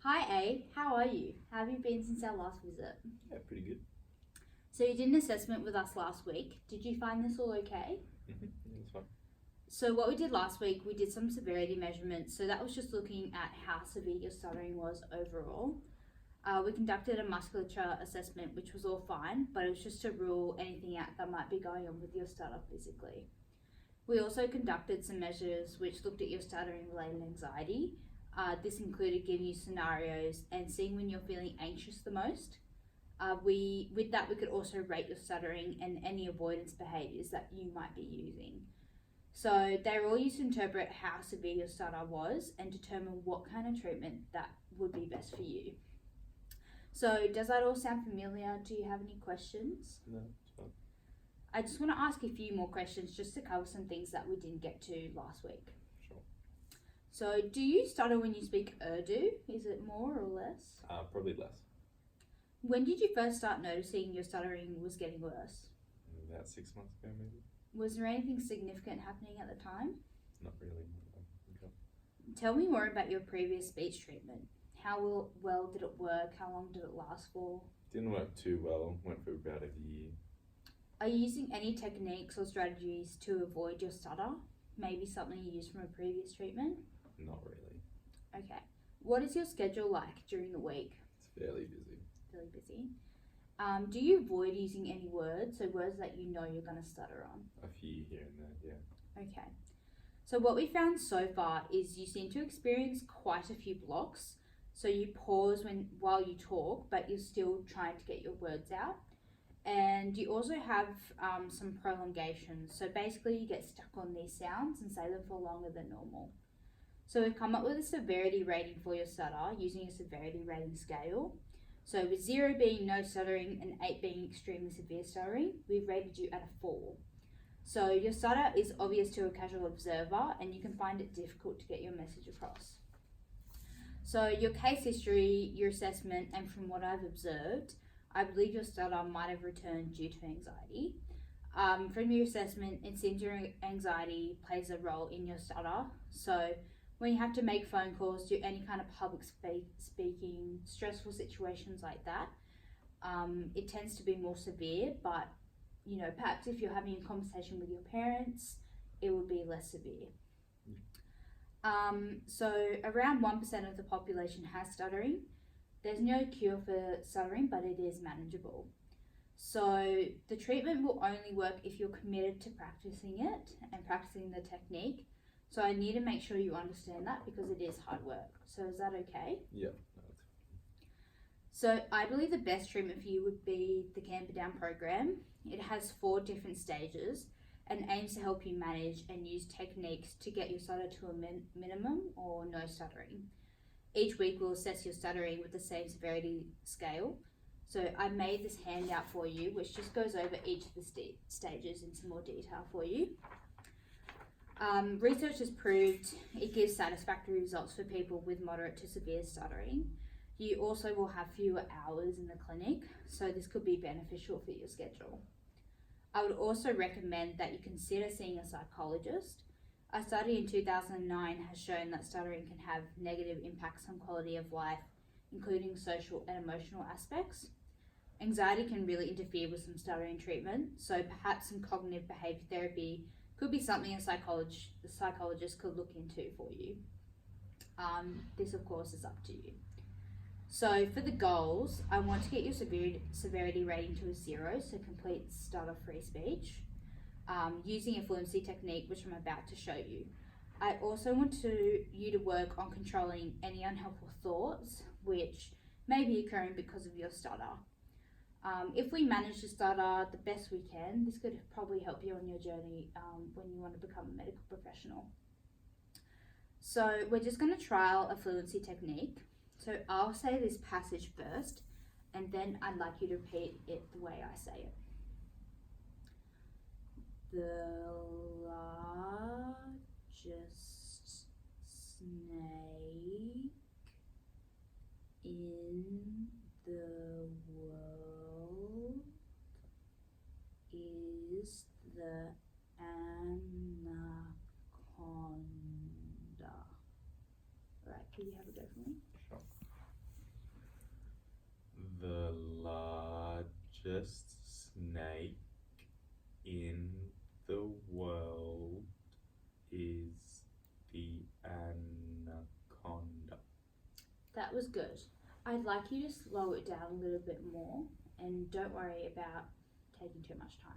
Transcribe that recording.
Hi A, how are you? How have you been since our last visit? Yeah, pretty good. So you did an assessment with us last week. Did you find this all okay? Yeah, it's fine. So what we did last week, we did some severity measurements. So that was just looking at how severe your stuttering was overall. We conducted a musculature assessment, which was all fine, but it was just to rule anything out that might be going on with your stutter physically. We also conducted some measures which looked at your stuttering related anxiety. This included giving you scenarios and seeing when you're feeling anxious the most. With that, we could also rate your stuttering and any avoidance behaviours that you might be using. So they were all used to interpret how severe your stutter was and determine what kind of treatment that would be best for you. So does that all sound familiar? Do you have any questions? No, it's fine. I just want to ask a few more questions just to cover some things that we didn't get to last week. Sure. So do you stutter when you speak Urdu? Is it more or less? Probably less. When did you first start noticing your stuttering was getting worse? About 6 months ago, maybe. Was there anything significant happening at the time? Not really. Okay. Tell me more about your previous speech treatment. How well did it work? How long did it last for? Didn't work too well. Went for about a year. Are you using any techniques or strategies to avoid your stutter? Maybe something you used from a previous treatment? Not really. Okay. What is your schedule like during the week? It's fairly busy. Fairly busy. Do you avoid using any words, so words that you know you're going to stutter on? A few here and there, yeah. Okay. So what we found so far is you seem to experience quite a few blocks. So you pause while you talk, but you're still trying to get your words out. And you also have some prolongation. So basically you get stuck on these sounds and say them for longer than normal. So we've come up with a severity rating for your stutter using a severity rating scale. So with 0 being no stuttering and 8 being extremely severe stuttering, we've rated you at a 4. So your stutter is obvious to a casual observer and you can find it difficult to get your message across. So your case history, your assessment, and from what I've observed, I believe your stutter might have returned due to anxiety. From your assessment, it seems your anxiety plays a role in your stutter. So when you have to make phone calls, do any kind of public speaking, stressful situations like that, it tends to be more severe, but perhaps if you're having a conversation with your parents, it would be less severe. So around 1% of the population has stuttering. There's no cure for stuttering, but it is manageable. So the treatment will only work if you're committed to practicing it and practicing the technique. So I need to make sure you understand that because it is hard work. So is that okay? Yeah. So I believe the best treatment for you would be the Camper Down program. It has 4 different stages and aims to help you manage and use techniques to get your stutter to a minimum or no stuttering. Each week we'll assess your stuttering with the same severity scale. So I made this handout for you which just goes over each of the stages in some more detail for you. Research has proved it gives satisfactory results for people with moderate to severe stuttering. You also will have fewer hours in the clinic, so this could be beneficial for your schedule. I would also recommend that you consider seeing a psychologist. A study in 2009 has shown that stuttering can have negative impacts on quality of life, including social and emotional aspects. Anxiety can really interfere with some stuttering treatment, so perhaps some cognitive behaviour therapy could be something a psychologist could look into for you. This of course is up to you. So for the goals, I want to get your severity rating to a 0, so complete stutter-free speech, using a fluency technique which I'm about to show you. I also want you to work on controlling any unhelpful thoughts which may be occurring because of your stutter. If we manage to stutter the best we can, this could probably help you on your journey when you want to become a medical professional. So we're just going to trial a fluency technique. So I'll say this passage first, and then I'd like you to repeat it the way I say it. The largest snake in the world is the anaconda. Right, could you have a go for me? Sure. snake in the world is the anaconda? That was good. I'd like you to slow it down a little bit more and don't worry about taking too much time.